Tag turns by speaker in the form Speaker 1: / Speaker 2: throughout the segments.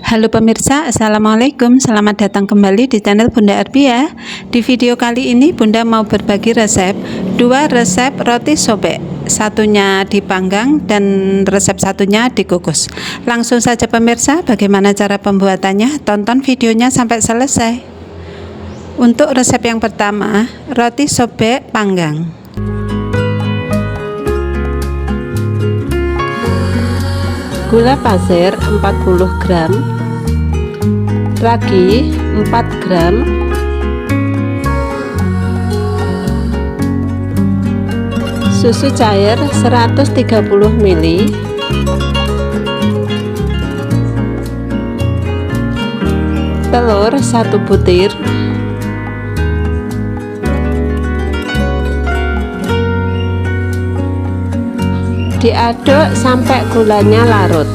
Speaker 1: Halo pemirsa, Assalamualaikum. Selamat datang kembali di channel Bunda Arbia. Di video kali ini Bunda mau berbagi resep 2 resep roti sobek. Satunya dipanggang dan resep satunya dikukus. Langsung saja pemirsa, bagaimana cara pembuatannya? Tonton videonya sampai selesai. Untuk resep yang pertama, roti sobek panggang. Gula pasir 40 gram, ragi 4 gram, susu cair 130 ml, telur 1 butir, diaduk sampai gulanya larut.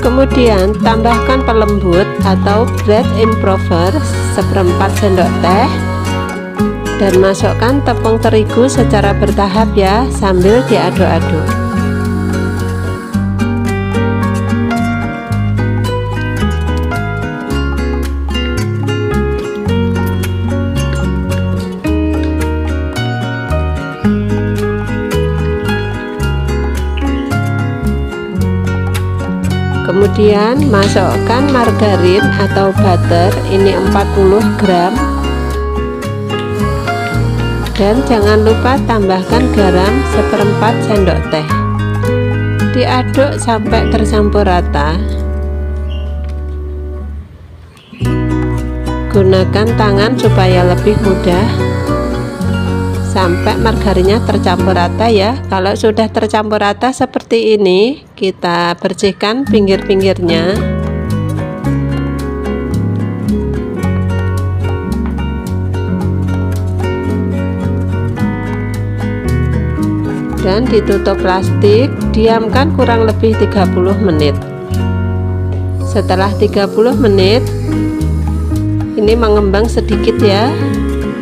Speaker 1: Kemudian tambahkan pelembut atau bread improver 1/4 sendok teh dan masukkan tepung terigu secara bertahap ya, sambil diaduk-aduk. Kemudian masukkan margarin atau butter, ini 40 gram, dan jangan lupa tambahkan garam 1/4 sendok teh. Diaduk sampai tercampur rata. Gunakan tangan supaya lebih mudah sampai margarinnya tercampur rata ya. Kalau sudah tercampur rata seperti ini, kita bersihkan pinggir-pinggirnya. Dan ditutup plastik, diamkan kurang lebih 30 menit. Setelah 30 menit, ini mengembang sedikit ya,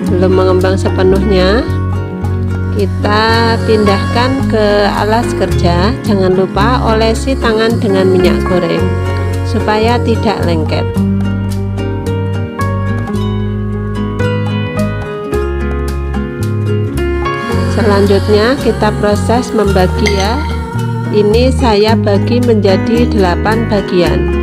Speaker 1: belum mengembang sepenuhnya. Kita pindahkan ke alas kerja. Jangan lupa olesi tangan dengan minyak goreng supaya tidak lengket. Selanjutnya kita proses membagi ya. Ini saya bagi menjadi 8 bagian.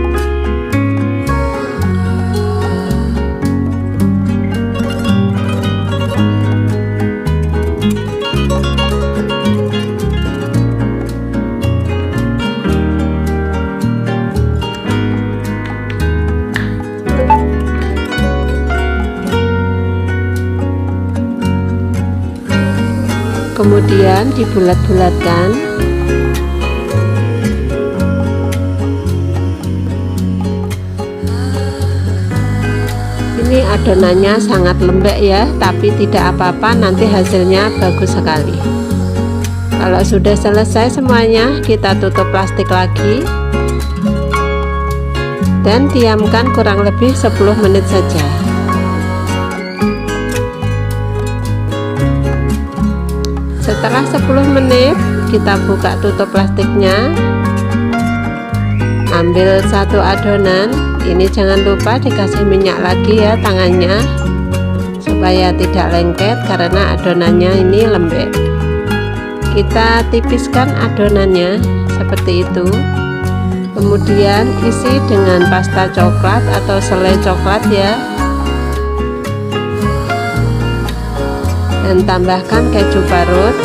Speaker 1: Kemudian dibulat-bulatkan. Ini adonannya sangat lembek ya, tapi tidak apa-apa, nanti hasilnya bagus sekali. Kalau sudah selesai semuanya, kita tutup plastik lagi dan diamkan kurang lebih 10 menit saja. Setelah 10 menit, kita buka tutup plastiknya, ambil 1 adonan. Ini jangan lupa dikasih minyak lagi ya tangannya, supaya tidak lengket karena adonannya ini lembek. Kita tipiskan adonannya seperti itu. Kemudian isi dengan pasta coklat atau selai coklat ya, dan tambahkan keju parut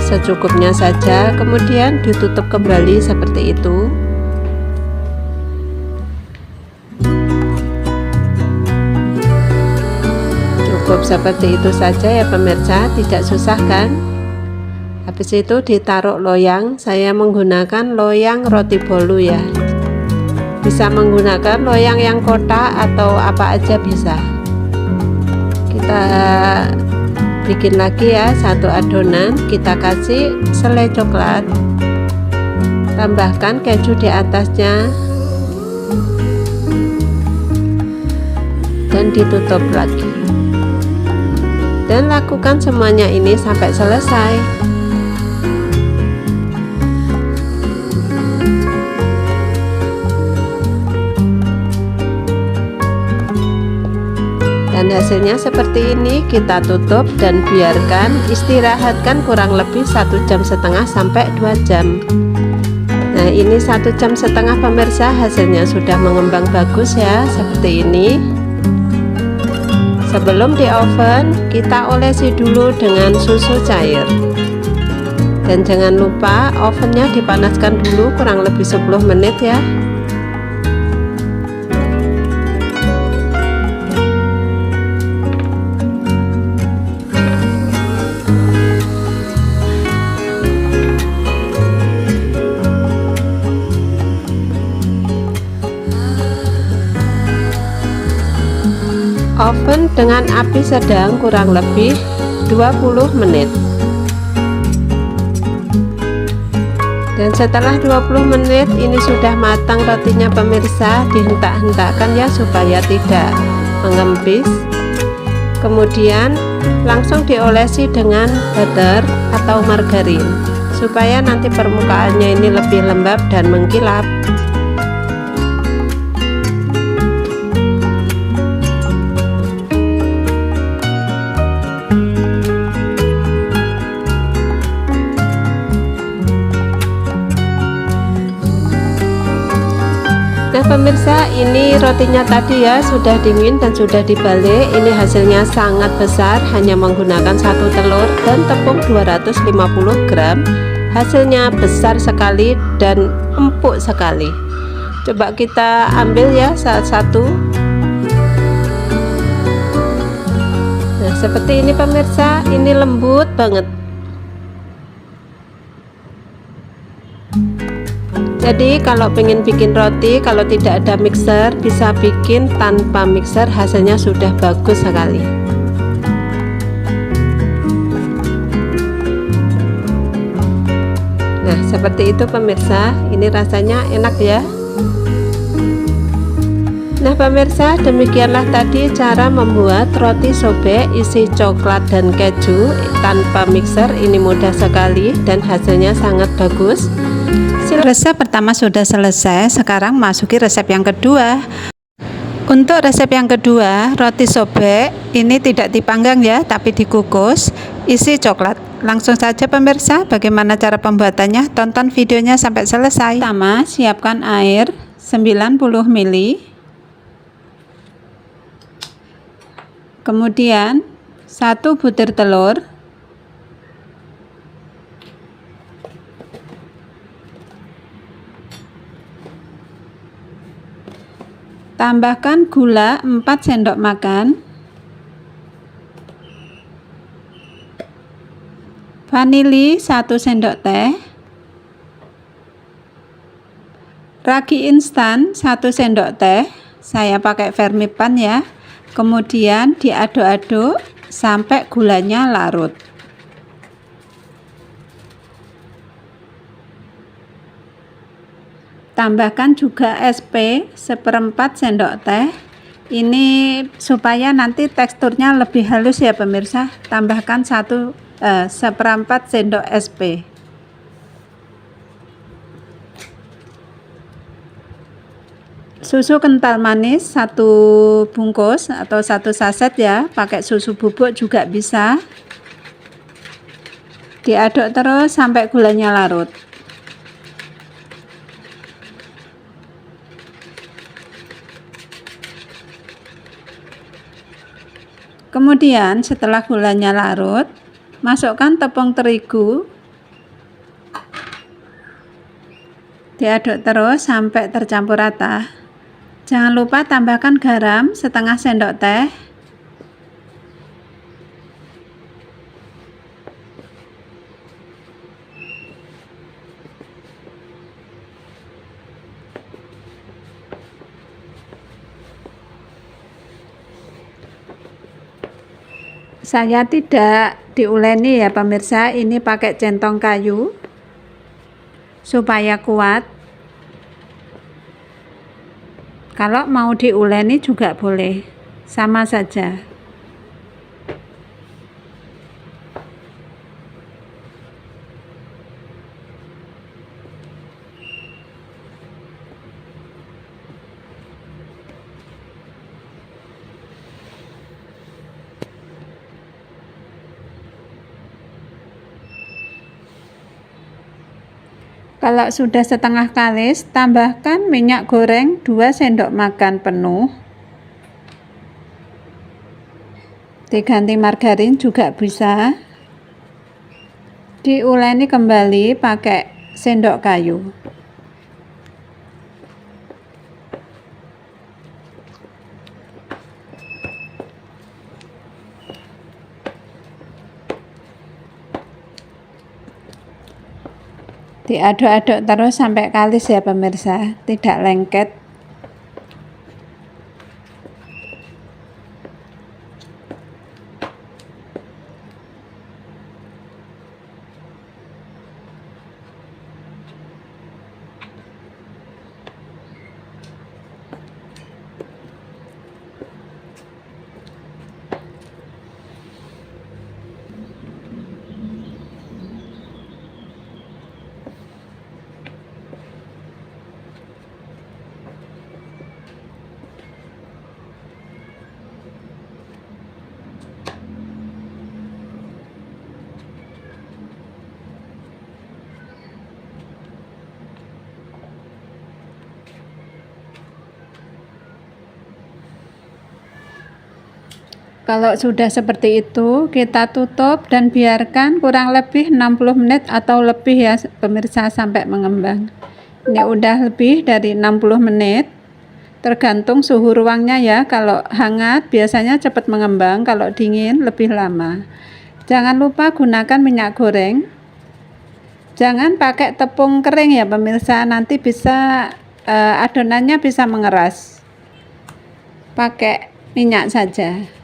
Speaker 1: secukupnya saja. Kemudian ditutup kembali seperti itu. Cukup seperti itu saja ya pemirsa, tidak susah kan? Habis itu ditaruh loyang. Saya menggunakan loyang roti bolu ya, bisa menggunakan loyang yang kotak atau apa aja bisa. Kita bikin lagi ya 1 adonan, kita kasih selai coklat Tambahkan keju di atasnya dan ditutup lagi, dan lakukan semuanya ini sampai selesai. Dan hasilnya seperti ini. Kita tutup dan biarkan istirahatkan kurang lebih 1,5 jam sampai 2 jam. Nah, ini 1,5 jam pemirsa, hasilnya sudah mengembang bagus ya, seperti ini. Sebelum di oven, kita olesi dulu dengan susu cair. Dan jangan lupa ovennya dipanaskan dulu kurang lebih 10 menit ya. Oven dengan api sedang kurang lebih 20 menit. Dan setelah 20 menit ini sudah matang rotinya pemirsa. Dihentak-hentakkan ya supaya tidak mengempis. Kemudian langsung diolesi dengan butter atau margarin supaya nanti permukaannya ini lebih lembab dan mengkilap. Nah pemirsa, ini rotinya tadi ya sudah dingin dan sudah dibalik. Ini hasilnya sangat besar, hanya menggunakan 1 telur dan tepung 250 gram. Hasilnya besar sekali dan empuk sekali. Coba kita ambil ya satu. Nah seperti ini pemirsa, ini lembut banget. Jadi kalau pengen bikin roti, kalau tidak ada mixer, bisa bikin tanpa mixer, hasilnya sudah bagus sekali. Nah seperti itu pemirsa, ini rasanya enak ya. Nah pemirsa, demikianlah tadi cara membuat roti sobek isi coklat dan keju tanpa mixer. Ini mudah sekali dan hasilnya sangat bagus. Resep pertama sudah selesai, sekarang masuki resep yang kedua. Untuk resep yang kedua, roti sobek ini tidak dipanggang ya, tapi dikukus, isi coklat. Langsung saja pemirsa, bagaimana cara pembuatannya? Tonton videonya sampai selesai. Pertama, siapkan air 90 ml. Kemudian 1 butir telur, tambahkan gula 4 sendok makan, vanili 1 sendok teh, ragi instan 1 sendok teh, saya pakai Vermipan ya. Kemudian diaduk-aduk sampai gulanya larut. Tambahkan juga SP 1/4 sendok teh. Ini supaya nanti teksturnya lebih halus ya pemirsa. Tambahkan 1/4 sendok SP. Susu kental manis 1 bungkus atau 1 saset ya. Pakai susu bubuk juga bisa. Diaduk terus sampai gulanya larut. Kemudian setelah gulanya larut, masukkan tepung terigu. Diaduk terus sampai tercampur rata. Jangan lupa tambahkan garam 1/2 sendok teh. Saya tidak diuleni ya pemirsa, ini pakai centong kayu. supaya kuat. Kalau mau diuleni juga boleh, sama saja. Kalau sudah setengah kalis, tambahkan minyak goreng 2 sendok makan penuh. Diganti margarin juga bisa. Diuleni kembali pakai sendok kayu. Diaduk-aduk terus sampai kalis ya pemirsa, tidak lengket. Kalau sudah seperti itu, kita tutup dan biarkan kurang lebih 60 menit atau lebih ya pemirsa, sampai mengembang. Ini udah lebih dari 60 menit. Tergantung suhu ruangnya ya. Kalau hangat biasanya cepat mengembang, kalau dingin lebih lama. Jangan lupa gunakan minyak goreng. Jangan pakai tepung kering ya pemirsa, nanti bisa adonannya bisa mengeras. Pakai minyak saja.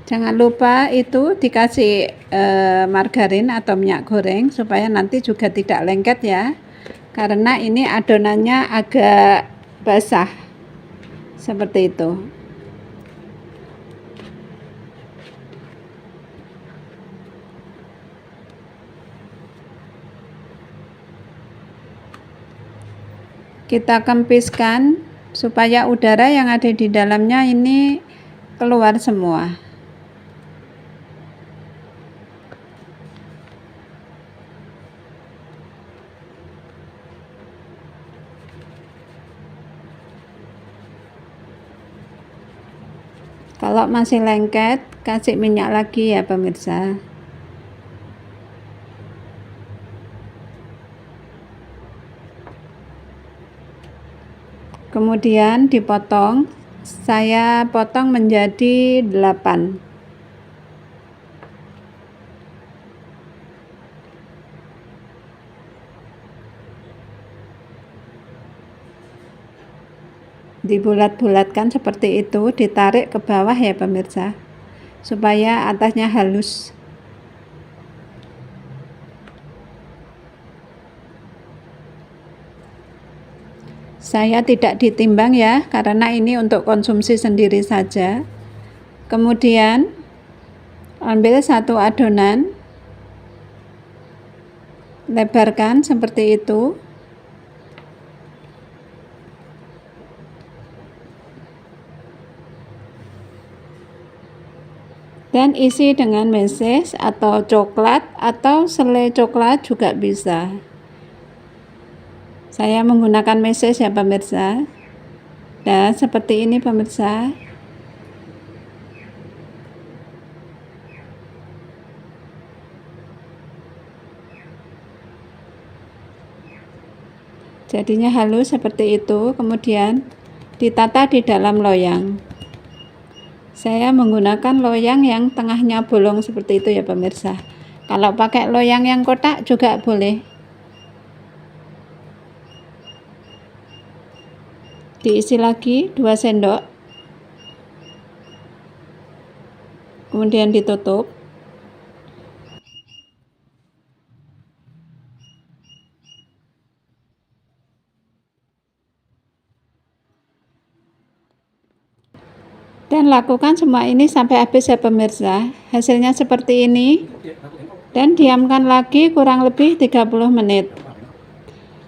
Speaker 1: Jangan lupa itu dikasih margarin atau minyak goreng supaya nanti juga tidak lengket ya. Karena ini adonannya agak basah. Seperti itu. Kita kempiskan supaya udara yang ada di dalamnya ini keluar semua. Kalau masih lengket, kasih minyak lagi ya pemirsa. Kemudian dipotong. Saya potong menjadi 8. Dibulat-bulatkan seperti itu, ditarik ke bawah ya pemirsa, supaya atasnya halus. Saya tidak ditimbang ya, karena ini untuk konsumsi sendiri saja. Kemudian ambil satu adonan, lebarkan seperti itu. Dan isi dengan meses atau coklat atau selai coklat juga bisa. Saya menggunakan meses ya pemirsa. Dan seperti ini pemirsa. Jadinya halus seperti itu, kemudian ditata di dalam loyang. Saya menggunakan loyang yang tengahnya bolong seperti itu ya pemirsa. Kalau pakai loyang yang kotak juga boleh. Diisi lagi 2 sendok. Kemudian ditutup. Dan lakukan semua ini sampai habis ya pemirsa. Hasilnya seperti ini. Dan diamkan lagi kurang lebih 30 menit.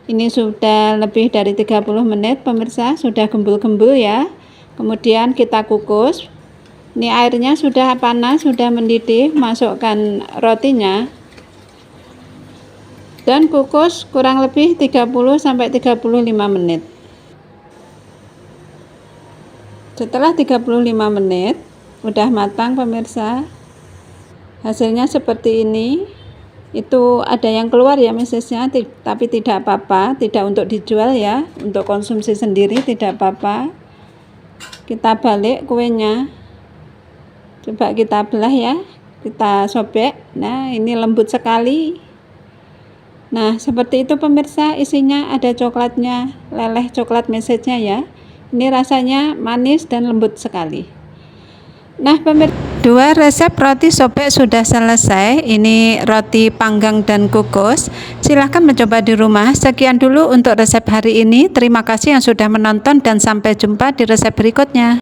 Speaker 1: Ini sudah lebih dari 30 menit pemirsa, sudah gembul-gembul ya. Kemudian kita kukus. Ini airnya sudah panas, sudah mendidih, masukkan rotinya. Dan kukus kurang lebih 30 sampai 35 menit. Setelah 35 menit udah matang pemirsa, hasilnya seperti ini. Itu ada yang keluar ya mesesnya, tapi tidak apa-apa, tidak untuk dijual ya, untuk konsumsi sendiri tidak apa-apa. Kita balik kuenya, coba kita belah ya, kita sobek. Nah ini lembut sekali. Nah seperti itu pemirsa, isinya ada coklatnya, leleh coklat mesesnya ya. Ini rasanya manis dan lembut sekali. Nah pemirsa, 2 resep roti sobek sudah selesai. Ini roti panggang dan kukus. Silahkan mencoba di rumah. Sekian dulu untuk resep hari ini. Terima kasih yang sudah menonton dan sampai jumpa di resep berikutnya.